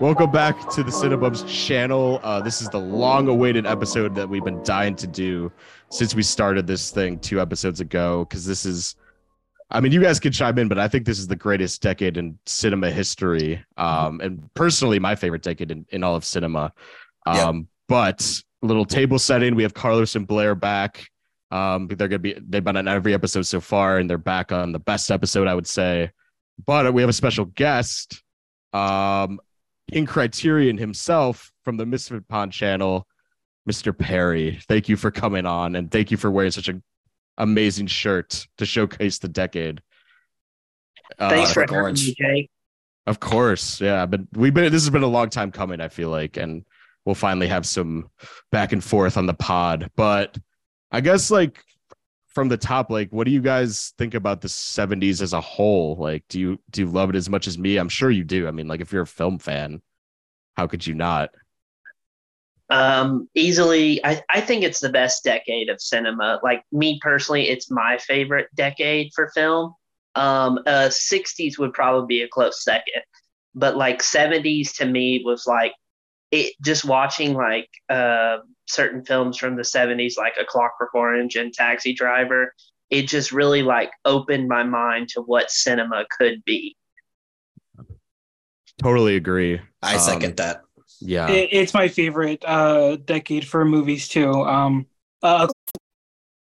Welcome back to the Cinebubs channel. This is the long-awaited episode that we've been dying to do since we started this thing 2 episodes ago. Because this is, I mean, you guys can chime in, but I think this is the greatest decade in cinema history, and personally, my favorite decade in all of cinema. But a little table setting. We have Carlos and Blair back. They've been on every episode so far, and they're back on the best episode, I would say. But we have a special guest. In Criterion himself from the Misfit Pond channel, Mr. Perry. Thank you for coming on, and thank you for wearing such an amazing shirt to showcase the decade. Thanks for having me, Jake. Of course, yeah. But this has been a long time coming, I feel like, and we'll finally have some back and forth on the pod. But I guess, like, from the top, like, what do you guys think about the 70s as a whole? Like, do you love it as much as me? I'm sure you do. I mean, like, if you're a film fan, how could you not? Easily, I think it's the best decade of cinema. Like, me personally, it's my favorite decade for film. 60s would probably be a close second, but like 70s to me was like it. Just watching like certain films from the 70s, like A Clockwork Orange and Taxi Driver, it just really like opened my mind to what cinema could be. Totally agree. I second that. Yeah. It's my favorite decade for movies too. A